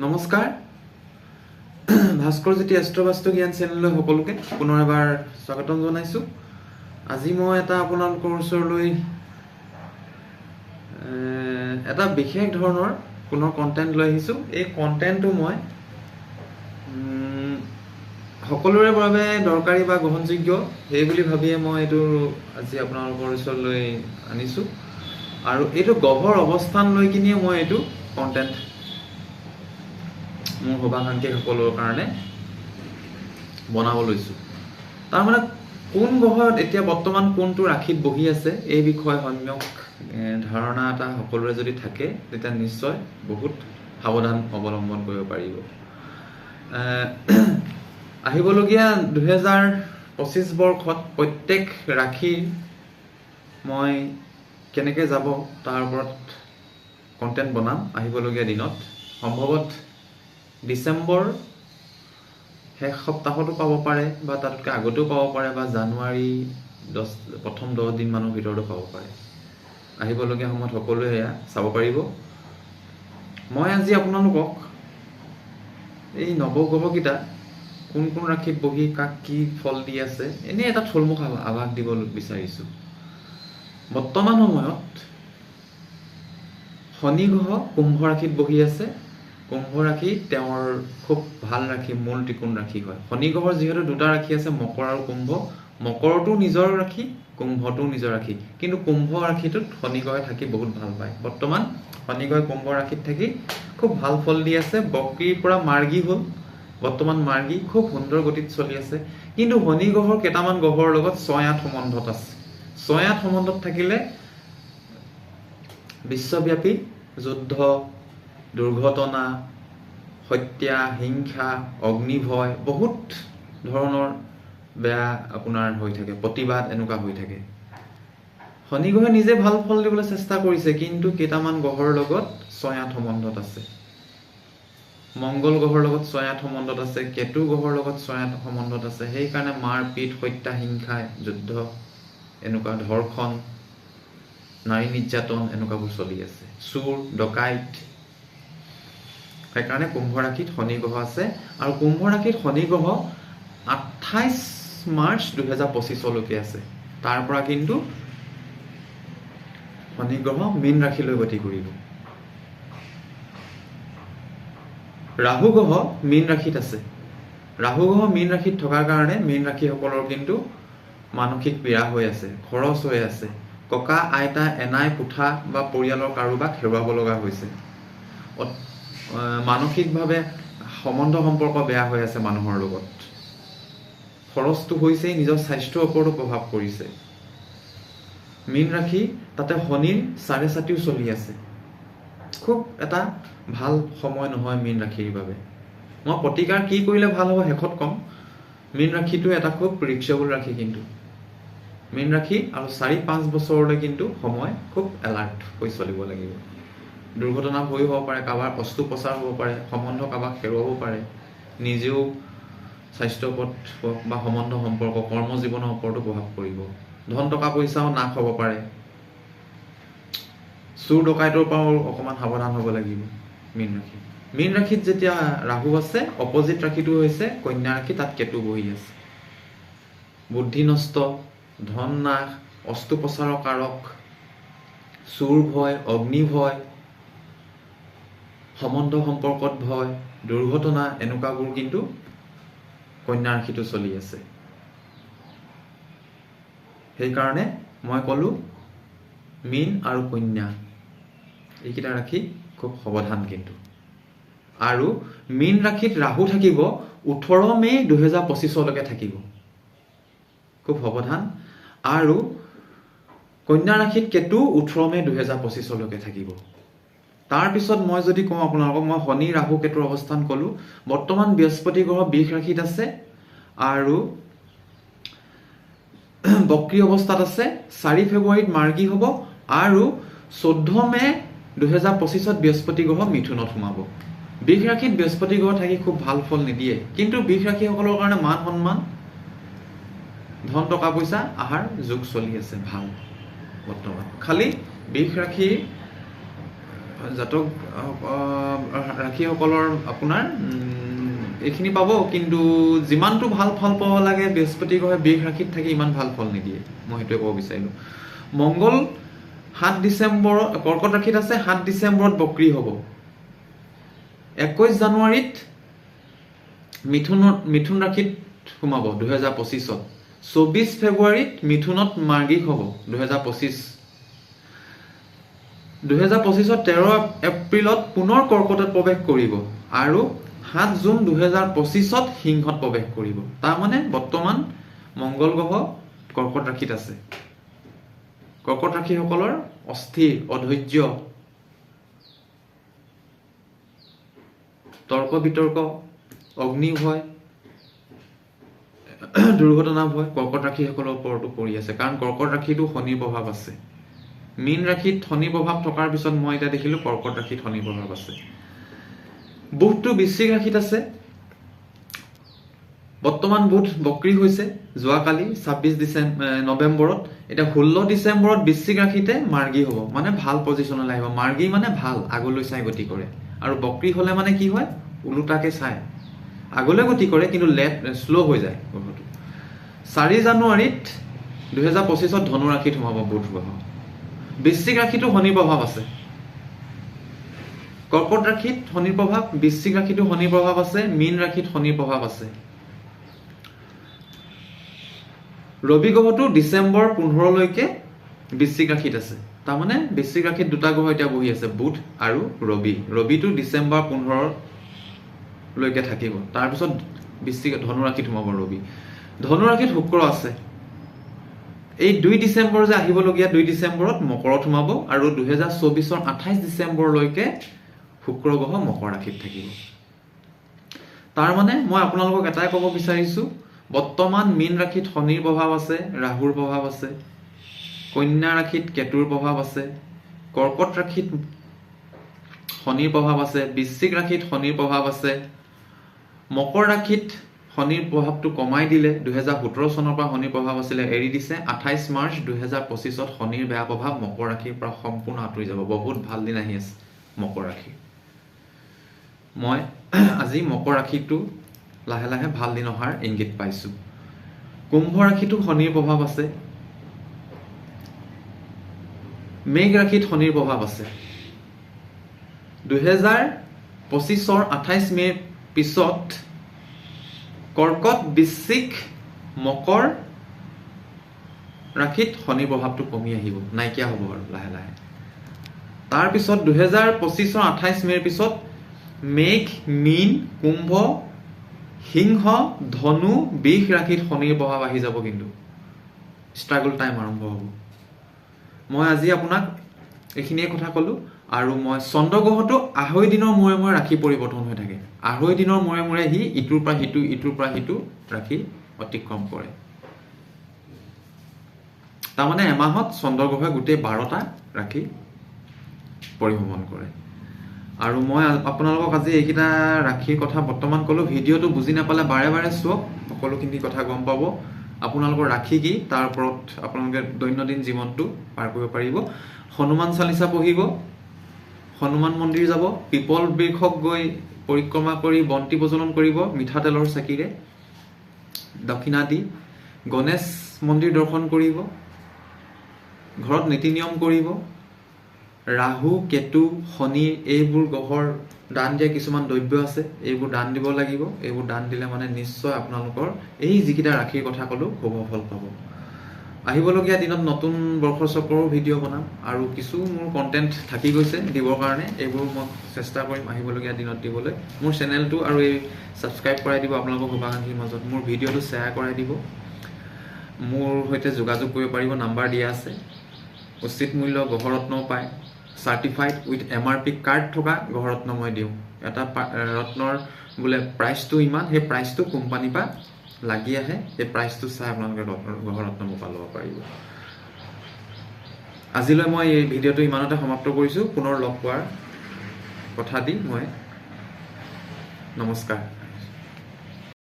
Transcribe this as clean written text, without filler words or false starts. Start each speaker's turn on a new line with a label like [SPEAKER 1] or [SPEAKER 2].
[SPEAKER 1] নমস্কাৰ ভাস্কৰ জ্যোতি এষ্ট্ৰবাস্তু জ্ঞান চেনেললৈ সকলোকে পুনৰ এবাৰ স্বাগতম জনাইছোঁ। আজি মই এটা আপোনালোকৰ ওচৰলৈ এটা বিশেষ ধৰণৰ পুনৰ কণ্টেণ্ট লৈ আহিছোঁ। এই কণ্টেণ্টটো মই সকলোৰে বাবে দৰকাৰী বা গ্ৰহণযোগ্য সেই বুলি ভাবিয়ে মই এইটো আজি আপোনালোকৰ ওচৰলৈ আনিছোঁ। আৰু এইটো গঢ়ৰ অৱস্থান লৈ কিনিয়ে মই এইটো কণ্টেণ্ট মোৰ সভাসাংখ্যিকসকলৰ কাৰণে বনাব লৈছোঁ। তাৰমানে কোন গ্ৰহত এতিয়া বৰ্তমান কোনটো ৰাশিত বহি আছে এই বিষয়ে সম্যক ধাৰণা এটা সকলোৰে যদি থাকে তেতিয়া নিশ্চয় বহুত সাৱধান অৱলম্বন কৰিব পাৰিব। আহিবলগীয়া 2025 বৰ্ষত প্ৰত্যেক ৰাশিৰ মই কেনেকৈ যাব তাৰ ওপৰত কণ্টেণ্ট বনাম। আহিবলগীয়া দিনত সম্ভৱত ডিচেম্বৰ শেষ সপ্তাহতো পাব পাৰে বা তাতকৈ আগতেও পাব পাৰে বা জানুৱাৰী প্ৰথম 10 দিনমানৰ ভিতৰতো পাব পাৰে। আহিবলগীয়া সময়ত সকলোৱে এয়া চাব পাৰিব। মই আজি আপোনালোকক এই নৱগ্ৰহকেইটা কোন কোন ৰাশিত বহি কাক কি ফল দি আছে এনেই এটা থুলমূল আভাস দিব বিচাৰিছোঁ। বৰ্তমান সময়ত শনি গ্ৰহ কুম্ভ ৰাশিত বহি আছে। কুম্ভ ৰাশি তেওঁৰ খুব ভাল ৰাশি, মূল ত্ৰিকোণ ৰাশি হয়। শনি গ্ৰহৰ যিহেতু দুটা ৰাশি আছে, মকৰ আৰু কুম্ভ। মকৰটো নিজৰ ৰাশি, কুম্ভটো নিজৰ ৰাশি, কিন্তু কুম্ভ ৰাশিটোত শনি গ্ৰহে থাকি বহুত ভাল পায়। বৰ্তমান শনি গ্ৰহে কুম্ভ ৰাশিত থাকি খুব ভাল ফল দি আছে। বক্ৰীৰ পৰা মাৰ্গী হ'ল, বৰ্তমান মাৰ্গী খুব সুন্দৰ গতিত চলি আছে। কিন্তু শনি গ্ৰহৰ কেইটামান গ্ৰহৰ লগত 6-8 সম্বন্ধত আছে। 6-8 সম্বন্ধত থাকিলে বিশ্বব্যাপী যুদ্ধ, দুৰ্ঘটনা, হত্যা, হিংসা, অগ্নিভয়, বহুত ধৰণৰ বেয়া আপোনাৰ হৈ থাকে, প্ৰতিবাদ এনেকুৱা হৈ থাকে। শনি গ্ৰহে নিজে ভাল ফল দিবলৈ চেষ্টা কৰিছে, কিন্তু কেইটামান গ্ৰহৰ লগত 6-8 সম্বন্ধত আছে। মংগল গ্ৰহৰ লগত 6-8 সম্বন্ধত আছে, কেতু গ্ৰহৰ লগত 6-8 সম্বন্ধত আছে। সেইকাৰণে মাৰপিট, হত্যা, হিংসা, যুদ্ধ, এনেকুৱা ধৰ্ষণ, নাৰী নিৰ্যাতন এনেকুৱাবোৰ চলি আছে, চোৰ ডকাইত। সেইকাৰণে কুম্ভ ৰাশিত শনি গ্ৰহ আছে। আৰু কুম্ভ ৰাশিত শনি গ্ৰহ 28 মাৰ্চ 2025লৈকে আছে। তাৰ পৰা কিন্তু শনি গ্ৰহ মীন ৰাশিলৈ গতি কৰিব। ৰাহু গ্ৰহ মীন ৰাশিত আছে। ৰাহু গ্ৰহ মীন ৰাশিত থকাৰ কাৰণে মীন ৰাশিসকলৰ কিন্তু মানসিক পীড়া হৈ আছে, খৰচ হৈ আছে। ককা আইতা, এনাই পুথা বা পৰিয়ালৰ কাৰোবাক হেৰুৱাব লগা হৈছে। মানসিকভাৱে সম্বন্ধ সম্পৰ্ক বেয়া হৈ আছে মানুহৰ লগত। খৰচটো হৈছেই, নিজৰ স্বাস্থ্যৰ ওপৰতো প্ৰভাৱ পৰিছে। মীন ৰাশি তাতে শনিৰ 4.5ও চলি আছে। খুব এটা ভাল সময় নহয় মীন ৰাশিৰ বাবে। মই প্ৰতিকাৰ কি কৰিলে ভাল হ'ব শেষত ক'ম। মীন ৰাশিটো এটা খুব ৰিক্সেবল ৰাশি, কিন্তু মীন ৰাশি আৰু 4-5 বছৰলৈ কিন্তু সময় খুব এলাৰ্ট হৈ চলিব লাগিব। দুৰ্ঘটনা হৈ হ'ব পাৰে, কাৰোবাৰ অস্ত্ৰোপচাৰ হ'ব পাৰে, সম্বন্ধ কাৰোবাক হেৰুৱাব পাৰে, নিজেও স্বাস্থ্যৰ ওপৰত বা সম্বন্ধ সম্পৰ্ক, কৰ্মজীৱনৰ ওপৰতো প্ৰভাৱ পৰিব। ধন টকা পইচাও নাশ হ'ব পাৰে। চোৰ ডকাইতৰ পৰাও অকণমান সাৱধান হ'ব লাগিব মীন ৰাশি। মীন ৰাশিত যেতিয়া ৰাহু আছে, অপজিট ৰাশিটো হৈছে কন্যা ৰাশি, তাত কেতু বহি আছে। বুদ্ধি নষ্ট, ধন নাশ, অস্ত্ৰোপচাৰৰ কাৰক, চোৰ ভয়, অগ্নি ভয়, সম্বন্ধ সম্পৰ্কত ভয়, দুৰ্ঘটনা এনেকুৱাবোৰ কিন্তু কন্যা ৰাশিটো চলি আছে। সেইকাৰণে মই ক'লোঁ মীন আৰু কন্যা এইকেইটা ৰাশি খুব সাৱধান কিন্তু। আৰু মীন ৰাশিত ৰাহু থাকিব 18 মে 2025লৈকে থাকিব, খুব সাৱধান। আৰু কন্যা ৰাশিত কেতু 18 মে 2025লৈকে থাকিব। তাৰপিছত মই যদি কওঁ আপোনালোকক, মই শনি ৰাহু কেতুৰ অৱস্থান ক'লোঁ। বৰ্তমান বৃহস্পতি গ্ৰহ বৃষ ৰাশিত আছে আৰু বক্ৰী অৱস্থাত আছে। 4 ফেব্ৰুৱাৰীত মাৰ্গী হ'ব আৰু 14 মে 2025ত বৃহস্পতি গ্ৰহ মিথুনত সোমাব। বৃষ ৰাশিত বৃহস্পতি গ্ৰহ থাকি খুব ভাল ফল নিদিয়ে, কিন্তু বৃষ ৰাশিসকলৰ কাৰণে মান সন্মান, ধন টকা পইচা আহাৰ যোগ চলি আছে ভাল বৰ্তমান। খালি বৃষ ৰাশিৰ জাতক ৰাশিসকলৰ আপোনাৰ এইখিনি পাব, কিন্তু যিমানটো ভাল ফল পাব লাগে বৃহস্পতি গ্ৰহে বৃষ ৰাশিত থাকি ইমান ভাল ফল নিদিয়ে। মই সেইটোৱে ক'ব বিচাৰিলোঁ। মংগল 7 ডিচেম্বৰত কৰ্কট ৰাশিত আছে, 7 ডিচেম্বৰত বক্ৰী হ'ব। 21 জানুৱাৰীত মিথুন ৰাশিত সোমাব 2025ত। 24 ফেব্ৰুৱাৰীত মিথুনত মাৰ্গিক হ'ব 2025। 2025ত 13 এপ্ৰিলত পুনৰ কৰ্কটত প্ৰৱেশ কৰিব আৰু 7 জুন 2025ত সিংহত প্ৰৱেশ কৰিব। তাৰমানে বৰ্তমান মংগল গ্ৰহ কৰ্কট ৰাশিত আছে। কৰ্কট ৰাশিসকলৰ অস্থিৰ, অধৈৰ্য, তৰ্ক বিতৰ্ক, অগ্নি ভয়, দুৰ্ঘটনা ভয় কৰ্কট ৰাশিসকলৰ ওপৰতো পৰি আছে, কাৰণ কৰ্কট ৰাশিতো শনিৰ প্ৰভাৱ আছে। মীন ৰাশিত শনিৰ প্ৰভাৱ থকাৰ পিছত মই এতিয়া দেখিলোঁ কৰ্কট ৰাশিত শনিৰ প্ৰভাৱ আছে। বুধটো বৃশ্চিক ৰাশিত আছে। বৰ্তমান বুধ বক্ৰী হৈছে যোৱাকালি 26 নৱেম্বৰত। এতিয়া 16 ডিচেম্বৰত বৃশ্চিক ৰাশিতে মাৰ্গী হ'ব, মানে ভাল পজিশ্যনলৈ আহিব। মাৰ্গী মানে ভাল, আগলৈ চাই গতি কৰে। আৰু বক্ৰী হ'লে মানে কি হয়, ওলোটাকে চাই আগলৈ গতি কৰে, কিন্তু শ্ল' হৈ যায় গ্ৰহটো। 4 জানুৱাৰীত 2025ত ধনু ৰাশিত সোমাব বুধ গ্ৰহ। বৃশ্চিক ৰাশিতো শনিৰ প্ৰভাৱ আছে। কৰ্কট ৰাশিত শনিৰ প্ৰভাৱ, বৃশ্চিক ৰাশিতো শনিৰ প্ৰভাৱ আছে, মীন ৰাশিত শনিৰ প্ৰভাৱ আছে। ৰবি গ্ৰহটো ডিচেম্বৰ 15লৈকে বৃশ্চিক ৰাশিত আছে। তাৰমানে বৃশ্চিক ৰাশিত দুটা গ্ৰহ এতিয়া বহি আছে, বুধ আৰু ৰবি। ৰবিটো ডিচেম্বৰ 15লৈকে থাকিব। তাৰপিছত ধনু ৰাশিত সোমাব ৰবি। ধনু ৰাশিত শুক্ৰ আছে। এই 2 ডিচেম্বৰ যে আহিবলগীয়া 2 ডিচেম্বৰত মকৰত সোমাব আৰু 2024ৰ 28 ডিচেম্বৰলৈকে শুক্ৰ গ্ৰহ মকৰ ৰাশিত থাকিব। তাৰমানে মই আপোনালোকক এটাই ক'ব বিচাৰিছোঁ, বৰ্তমান মীন ৰাশিত শনিৰ প্ৰভাৱ আছে, ৰাহুৰ প্ৰভাৱ আছে, কন্যা ৰাশিত কেতুৰ প্ৰভাৱ আছে, কৰ্কট ৰাশিত শনিৰ প্ৰভাৱ আছে, বৃশ্চিক ৰাশিত শনিৰ প্ৰভাৱ আছে, মকৰ ৰাশিত শনিৰ প্ৰভাৱটো কমাই দিলে। 2017 চনৰ পৰা শনিৰ প্ৰভাৱ আছিলে, এৰি দিছে। 28 মাৰ্চ 2025ত শনিৰ বেয়া প্ৰভাৱ মকৰ ৰাশিৰ পৰা সম্পূৰ্ণ আঁতৰি যাব। বহুত ভাল দিন আহি আছে মকৰ ৰাশি। মই আজি মকৰ ৰাশিটো লাহে লাহে ভাল দিন অহাৰ ইংগিত পাইছোঁ। কুম্ভ ৰাশিতো শনিৰ প্ৰভাৱ আছে। মেঘ ৰাশিত শনিৰ প্ৰভাৱ আছে। 2025ৰ 28 মে'ৰ পিছত কৰ্কট, বৃশ্চিক, মকৰ ৰাশিত শনিৰ প্ৰভাৱটো কমি আহিব, নাইকিয়া হ'ব আৰু লাহে লাহে। তাৰপিছত 2025ৰ 28 মে'ৰ পিছত মেঘ, মীন, কুম্ভ, সিংহ, ধনু, বৃষ ৰাশিত শনিৰ প্ৰভাৱ আহি যাব। কিন্তু ষ্ট্ৰাগল টাইম আৰম্ভ হ'ব। মই আজি আপোনাক এইখিনিয়ে কথা ক'লোঁ। আৰু মই চন্দ্ৰগ্ৰহটো 2.5 দিনৰ মূৰে মূৰে ৰাশি পৰিৱৰ্তন হৈ থাকে। 2.5 দিনৰ মূৰে মূৰে সি ইটোৰ পৰা সিটো, ইটোৰ পৰা সিটো ৰাশি অতিক্ৰম কৰে। তাৰমানে এমাহত চন্দ্ৰগ্ৰহে গোটেই 12টা ৰাশি পৰিভ্ৰমণ কৰে। আৰু মই আপোনালোকক আজি এইকেইটা ৰাশিৰ কথা বৰ্তমান ক'লোঁ। ভিডিঅ'টো বুজি নাপালে বাৰে বাৰে চাওক, সকলোখিনি কথা গম পাব। আপোনালোকৰ ৰাশি কি তাৰ ওপৰত আপোনালোকে দৈনন্দিন জীৱনটো পাৰ কৰিব পাৰিব। হনুমান চালিচা পঢ়িব, হনুমান মন্দিৰ যাব, পিপল বৃক্ষক গৈ পৰিক্ৰমা কৰি বন্তি প্ৰজ্বলন কৰিব মিঠাতেলৰ চাকিৰে, দক্ষিণা দি গণেশ মন্দিৰ দৰ্শন কৰিব, ঘৰত নীতি নিয়ম কৰিব। ৰাহু, কেতু, শনি এইবোৰ গ্ৰহৰ দান দিয়া কিছুমান দ্ৰব্য আছে, এইবোৰ দান দিব লাগিব। এইবোৰ দান দিলে মানে নিশ্চয় আপোনালোকৰ এই যিকেইটা ৰাশিৰ কথা ক'লোঁ শুভ ফল পাব। আহিবলগীয়া দিনত নতুন বৰ্ষ চক্ৰৰো ভিডিঅ' বনাম আৰু কিছু মোৰ কণ্টেণ্ট থাকি গৈছে দিবৰ কাৰণে। এইবোৰ মই চেষ্টা কৰিম আহিবলগীয়া দিনত দিবলৈ। মোৰ চেনেলটো আৰু এই ছাবস্ক্ৰাইব কৰাই দিব আপোনালোকৰ শুভাকাংক্ষীৰ মাজত। মোৰ ভিডিঅ'টো শ্বেয়াৰ কৰাই দিব। মোৰ সৈতে যোগাযোগ কৰিব পাৰিব, নাম্বাৰ দিয়া আছে। উচিত মূল্য গ্ৰহৰত্নও পায়। চাৰ্টিফাইড উইথ MRP কাৰ্ড থকা গ্ৰহৰত্ন মই দিওঁ। এটা ৰত্নৰ বোলে প্ৰাইচটো ইমান, সেই প্ৰাইচটো কোম্পানীৰ পৰা লাগি আহে, সেই প্ৰাইচটো চাই আপোনালোকে গ্ৰহৰত্ন মোৰ পৰা ল'ব পাৰিব। আজিলৈ মই এই ভিডিঅ'টো ইমানতে সমাপ্ত কৰিছোঁ। পুনৰ লগ পোৱাৰ কথা দি মই নমস্কাৰ।